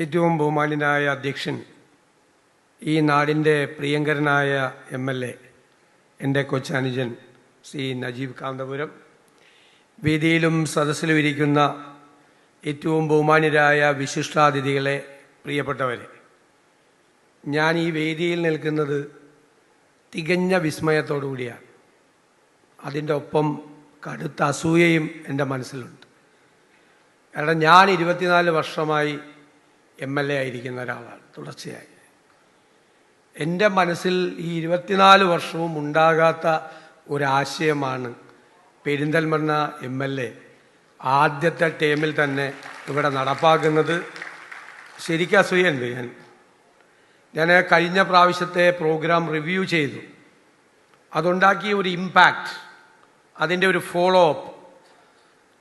ഏറ്റവും ബഹുമാന്യനായ അധ്യക്ഷൻ, ഈ നാടിൻ്റെ പ്രിയങ്കരനായ MLA, എൻ്റെ കൊച്ചനുജൻ ശ്രീ നജീബ് കാന്തപുരം, വേദിയിലും സദസ്സിലും ഇരിക്കുന്ന ഏറ്റവും ബഹുമാന്യരായ വിശിഷ്ടാതിഥികളെ, പ്രിയപ്പെട്ടവരെ, ഞാൻ ഈ വേദിയിൽ നിൽക്കുന്നത് തികഞ്ഞ വിസ്മയത്തോടു കൂടിയാണ്. അതിൻ്റെ ഒപ്പം കടുത്ത അസൂയയും എൻ്റെ മനസ്സിലുണ്ട്. കാരണം ഞാൻ 24 വർഷമായി MLA ആയിരിക്കുന്ന ഒരാളാണ് തുടർച്ചയായി. എൻ്റെ മനസ്സിൽ ഈ 24 വർഷവും ഉണ്ടാകാത്ത ഒരാശയമാണ് പെരിന്തൽമണ്ണ MLA ആദ്യത്തെ ടേമിൽ തന്നെ ഇവിടെ നടപ്പാക്കുന്നത്. ശരിക്കും അസൂയുണ്ട്. ഞാൻ കഴിഞ്ഞ പ്രാവശ്യത്തെ പ്രോഗ്രാം റിവ്യൂ ചെയ്തു. അതുണ്ടാക്കിയ ഒരു ഇമ്പാക്റ്റ്, അതിൻ്റെ ഒരു ഫോളോ അപ്പ്,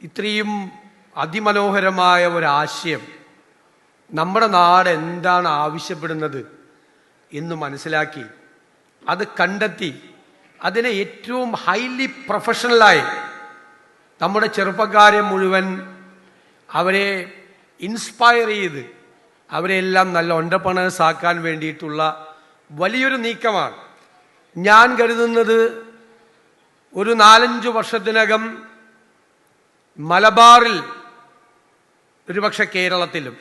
ഇത്രയും അതിമനോഹരമായ ഒരാശയം നമ്മുടെ നാട് എന്താണ് ആവശ്യപ്പെടുന്നത് എന്ന് മനസ്സിലാക്കി, അത് കണ്ടെത്തി, അതിനെ ഏറ്റവും ഹൈലി പ്രൊഫഷണലായി നമ്മുടെ ചെറുപ്പക്കാരെ മുഴുവൻ അവരെ ഇൻസ്പയർ ചെയ്ത് അവരെല്ലാം നല്ല ഓൺട്രപ്രണേഴ്സ് ആക്കാൻ വേണ്ടിയിട്ടുള്ള വലിയൊരു നീക്കമാണ്. ഞാൻ കരുതുന്നത് ഒരു 4-5 വർഷത്തിനകം മലബാറിൽ, ഒരുപക്ഷെ കേരളത്തിലും,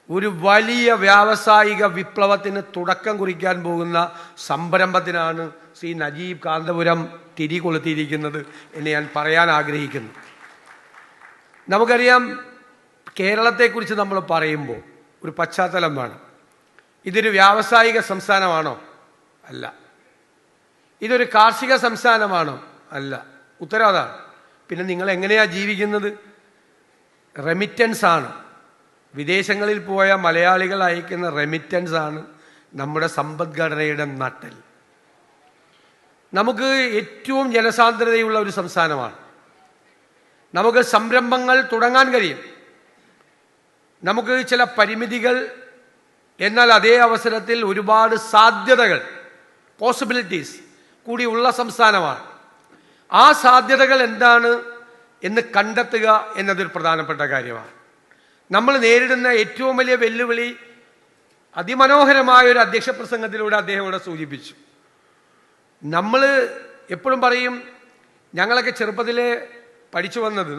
ഒരു വലിയ വ്യാവസായിക വിപ്ലവത്തിന് തുടക്കം കുറിക്കാൻ പോകുന്ന സംരംഭത്തിനാണ് ശ്രീ നജീബ് കാന്തപുരം തിരികൊളുത്തിയിരിക്കുന്നത് എന്ന് ഞാൻ പറയാൻ ആഗ്രഹിക്കുന്നു. നമുക്കറിയാം, കേരളത്തെക്കുറിച്ച് നമ്മൾ പറയുമ്പോൾ ഒരു പശ്ചാത്തലം വേണം. ഇതൊരു വ്യാവസായിക സംസ്ഥാനമാണോ? അല്ല. ഇതൊരു കാർഷിക സംസ്ഥാനമാണോ? അല്ല. ഉത്തരം അതാണ്. പിന്നെ നിങ്ങൾ എങ്ങനെയാണ് ജീവിക്കുന്നത്? റെമിറ്റൻസ് ആണ്. വിദേശങ്ങളിൽ പോയ മലയാളികൾ അയക്കുന്ന റെമിറ്റൻസ് ആണ് നമ്മുടെ സമ്പദ്ഘടനയുടെ നട്ടെൽ. നമുക്ക് ഏറ്റവും ജനസാന്ദ്രതയുള്ള ഒരു സംസ്ഥാനമാണ്. നമുക്ക് സംരംഭങ്ങൾ തുടങ്ങാൻ കഴിയും. നമുക്ക് ചില പരിമിതികൾ, എന്നാൽ അതേ അവസരത്തിൽ ഒരുപാട് സാധ്യതകൾ, പോസിബിലിറ്റീസ് കൂടിയുള്ള സംസ്ഥാനമാണ്. ആ സാധ്യതകൾ എന്താണ് എന്ന് കണ്ടെത്തുക എന്നതൊരു പ്രധാനപ്പെട്ട കാര്യമാണ്. നമ്മൾ നേരിടുന്ന ഏറ്റവും വലിയ വെല്ലുവിളി അതിമനോഹരമായ ഒരു അധ്യക്ഷ പ്രസംഗത്തിലൂടെ അദ്ദേഹം ഇവിടെ സൂചിപ്പിച്ചു. നമ്മൾ എപ്പോഴും പറയും, ഞങ്ങളൊക്കെ ചെറുപ്പത്തിലെ പഠിച്ചു വന്നത്,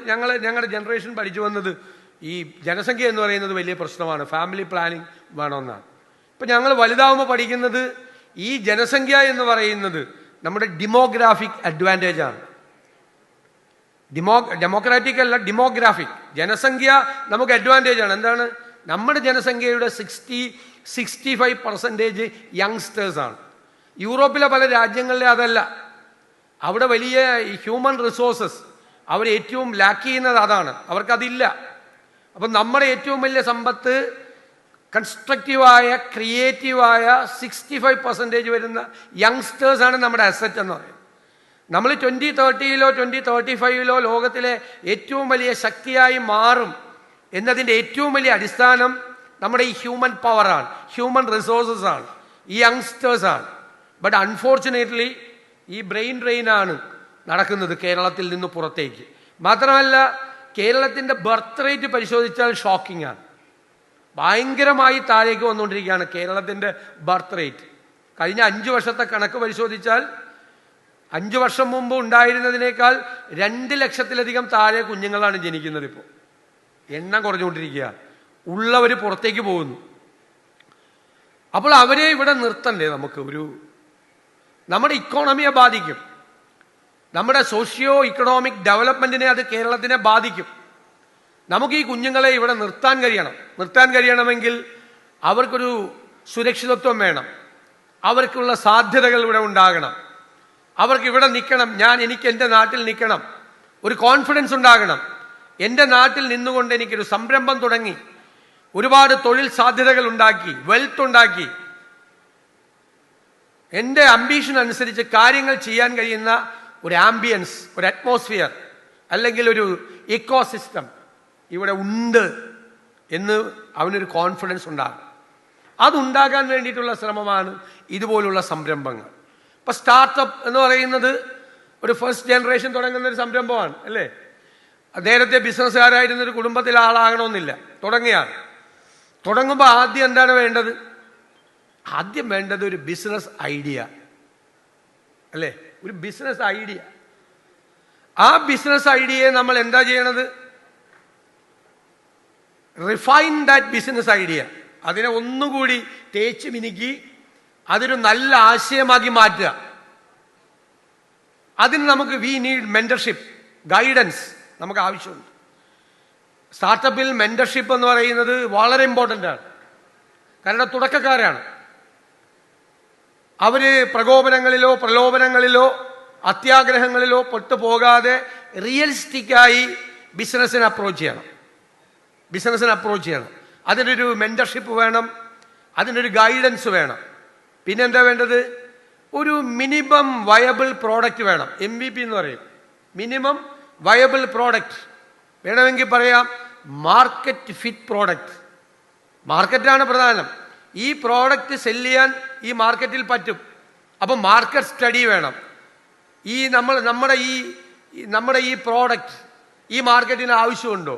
ഞങ്ങളുടെ ജനറേഷൻ പഠിച്ചു വന്നത് ഈ ജനസംഖ്യ എന്ന് പറയുന്നത് വലിയ പ്രശ്നമാണ്, ഫാമിലി പ്ലാനിങ് വേണമെന്നാണ്. ഇപ്പം ഞങ്ങൾ വലുതാവുമ്പോൾ പഠിക്കുന്നത് ഈ ജനസംഖ്യ എന്ന് പറയുന്നത് നമ്മുടെ ഡിമോഗ്രാഫിക് അഡ്വാൻറ്റേജ് ആണ്. ഡെമോക്രാറ്റിക് അല്ല, ഡിമോഗ്രാഫിക്. ജനസംഖ്യ നമുക്ക് അഡ്വാൻറ്റേജ് ആണ്. എന്താണ്? നമ്മുടെ ജനസംഖ്യയുടെ 65% യങ്സ്റ്റേഴ്സാണ്. യൂറോപ്പിലെ പല രാജ്യങ്ങളിലെ അതല്ല. അവിടെ വലിയ ഹ്യൂമൻ റിസോഴ്സസ് അവർ ഏറ്റവും ലാക്ക് ചെയ്യുന്നത് അതാണ്. അവർക്കതില്ല. അപ്പം നമ്മുടെ ഏറ്റവും വലിയ സമ്പത്ത് കൺസ്ട്രക്റ്റീവായ, ക്രിയേറ്റീവായ 65% വരുന്ന യങ്സ്റ്റേഴ്സാണ് നമ്മുടെ അസറ്റ് എന്ന് പറയുന്നത്. നമ്മൾ 2030-ലോ 2035-ലോ ലോകത്തിലെ ഏറ്റവും വലിയ ശക്തിയായി മാറും എന്നതിൻ്റെ ഏറ്റവും വലിയ അടിസ്ഥാനം നമ്മുടെ ഈ ഹ്യൂമൻ പവറാണ്, ഹ്യൂമൻ റിസോഴ്സസ് ആണ്, ഈ യങ്സ്റ്റേഴ്സാണ്. ബട്ട് അൺഫോർച്ചുനേറ്റ്ലി ഈ ബ്രെയിൻ ഡ്രെയിനാണ് നടക്കുന്നത് കേരളത്തിൽ നിന്ന് പുറത്തേക്ക്. മാത്രമല്ല, കേരളത്തിൻ്റെ ബർത്ത് റേറ്റ് പരിശോധിച്ചാൽ ഷോക്കിംഗ് ആണ്. ഭയങ്കരമായി താഴേക്ക് വന്നുകൊണ്ടിരിക്കുകയാണ് കേരളത്തിൻ്റെ ബർത്ത് റേറ്റ്. കഴിഞ്ഞ 5 വർഷത്തെ കണക്ക് പരിശോധിച്ചാൽ 5 വർഷം മുമ്പ് ഉണ്ടായിരുന്നതിനേക്കാൾ 2 ലക്ഷത്തിലധികം താഴെ കുഞ്ഞുങ്ങളാണ് ജനിക്കുന്നത്. ഇപ്പോൾ എണ്ണം കുറഞ്ഞുകൊണ്ടിരിക്കുക. ഉള്ളവർ പുറത്തേക്ക് പോകുന്നു. അപ്പോൾ അവരെ ഇവിടെ നിർത്തണ്ടേ? നമ്മുടെ ഇക്കോണമിയെ ബാധിക്കും. നമ്മുടെ സോഷ്യോ ഇക്കണോമിക് ഡെവലപ്മെൻറ്റിനെ അത് കേരളത്തിനെ ബാധിക്കും. നമുക്ക് ഈ കുഞ്ഞുങ്ങളെ ഇവിടെ നിർത്താൻ കഴിയണമെങ്കിൽ അവർക്കൊരു സുരക്ഷിതത്വം വേണം. അവർക്കുള്ള സാധ്യതകൾ ഇവിടെ ഉണ്ടാകണം. അവർക്ക് ഇവിടെ നിൽക്കണം. എനിക്ക് എൻ്റെ നാട്ടിൽ നിൽക്കണം. ഒരു കോൺഫിഡൻസ് ഉണ്ടാകണം. എൻ്റെ നാട്ടിൽ നിന്നുകൊണ്ട് എനിക്കൊരു സംരംഭം തുടങ്ങി ഒരുപാട് തൊഴിൽ സാധ്യതകൾ ഉണ്ടാക്കി, വെൽത്ത് ഉണ്ടാക്കി, എൻ്റെ അംബീഷൻ അനുസരിച്ച് കാര്യങ്ങൾ ചെയ്യാൻ കഴിയുന്ന ഒരു ആംബിയൻസ്, ഒരു അറ്റ്മോസ്ഫിയർ, അല്ലെങ്കിൽ ഒരു ഇക്കോസിസ്റ്റം ഇവിടെ ഉണ്ട് എന്ന് അവനൊരു കോൺഫിഡൻസ് ഉണ്ടാകും. അതുണ്ടാകാൻ വേണ്ടിയിട്ടുള്ള ശ്രമമാണ് ഇതുപോലുള്ള സംരംഭങ്ങൾ. ഇപ്പം സ്റ്റാർട്ടപ്പ് എന്ന് പറയുന്നത് ഒരു ഫസ്റ്റ് ജനറേഷൻ തുടങ്ങുന്ന ഒരു സംരംഭമാണ്, അല്ലേ? നേരത്തെ ബിസിനസ്സുകാരായിരുന്നൊരു കുടുംബത്തിലെ ആളാകണമെന്നില്ല, തുടങ്ങിയാണ്. തുടങ്ങുമ്പോൾ ആദ്യം എന്താണ് വേണ്ടത്? ആദ്യം വേണ്ടത് ഒരു ബിസിനസ് ഐഡിയ അല്ലേ? ഒരു ബിസിനസ് ഐഡിയ. ആ ബിസിനസ് ഐഡിയയെ നമ്മൾ എന്താ ചെയ്യണത്? Refine that business idea. അതിനെ ഒന്നുകൂടി തേച്ച് മിനുക്കി അതൊരു നല്ല ആശയമാക്കി മാറ്റുക. അതിന് നമുക്ക് വി നീഡ് മെന്റർഷിപ്പ്, ഗൈഡൻസ് നമുക്ക് ആവശ്യമുണ്ട്. സ്റ്റാർട്ടപ്പിൽ മെന്റർഷിപ്പ് എന്ന് പറയുന്നത് വളരെ ഇമ്പോർട്ടൻ്റ് ആണ്. കാരണം തുടക്കക്കാരാണ്. അവര് പ്രകോപനങ്ങളിലോ പ്രലോഭനങ്ങളിലോ അത്യാഗ്രഹങ്ങളിലോ പെട്ടുപോകാതെ റിയലിസ്റ്റിക്കായി ബിസിനസ്സിനെ അപ്രോച്ച് ചെയ്യണം. അതിനൊരു മെന്റർഷിപ്പ് വേണം, അതിനൊരു ഗൈഡൻസ് വേണം. പിന്നെന്താ വേണ്ടത്? ഒരു മിനിമം വയബിൾ പ്രോഡക്റ്റ് വേണം. MVP എന്ന് പറയും, മിനിമം വയബിൾ പ്രോഡക്റ്റ്. വേണമെങ്കിൽ പറയാം മാർക്കറ്റ് ഫിറ്റ് പ്രോഡക്റ്റ്. മാർക്കറ്റാണ് പ്രധാനം. ഈ പ്രോഡക്റ്റ് സെല്ല് ചെയ്യാൻ ഈ മാർക്കറ്റിൽ പറ്റും. അപ്പം മാർക്കറ്റ് സ്റ്റഡി വേണം. ഈ നമ്മുടെ ഈ പ്രോഡക്റ്റ് ഈ മാർക്കറ്റിന് ആവശ്യമുണ്ടോ?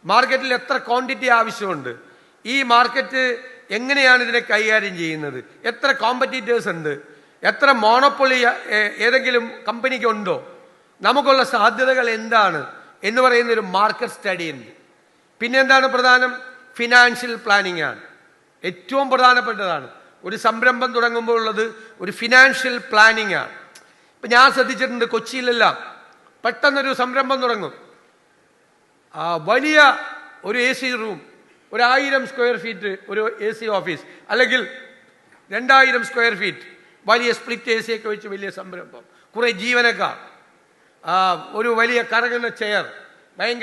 മാർക്കറ്റിൽ എത്ര ക്വാണ്ടിറ്റി ആവശ്യമുണ്ട്? ഈ മാർക്കറ്റ് എങ്ങനെയാണ് ഇതിനെ കൈകാര്യം ചെയ്യുന്നത്? എത്ര കോമ്പറ്റീറ്റേഴ്സ് ഉണ്ട്? എത്ര മോണോപ്പൊളി ഏതെങ്കിലും കമ്പനിക്ക് ഉണ്ടോ? നമുക്കുള്ള സാധ്യതകൾ എന്താണ് എന്ന് പറയുന്ന ഒരു മാർക്കറ്റ് സ്റ്റഡി ഉണ്ട്. പിന്നെ എന്താണ് പ്രധാനം? ഫിനാൻഷ്യൽ പ്ലാനിങ് ആണ്. ഏറ്റവും പ്രധാനപ്പെട്ടതാണ്. ഒരു സംരംഭം തുടങ്ങുമ്പോൾ ഉള്ളത് ഒരു ഫിനാൻഷ്യൽ പ്ലാനിങ് ആണ്. ഇപ്പം ഞാൻ ശ്രദ്ധിച്ചിട്ടുണ്ട്, കൊച്ചിയിലെല്ലാം പെട്ടെന്നൊരു സംരംഭം തുടങ്ങും. വലിയ ഒരു AC റൂം, 1000 സ്ക്വയർ ഫീറ്റ് ഒരു AC ഓഫീസ്, അല്ലെങ്കിൽ 2000 സ്ക്വയർ ഫീറ്റ് വലിയ സ്പ്ലിറ്റ് AC ഒക്കെ വെച്ച് വലിയ സംരംഭം, കുറേ ജീവനക്കാർ, ഒരു വലിയ കറങ്ങുന്ന ചെയർ, ഭയങ്കര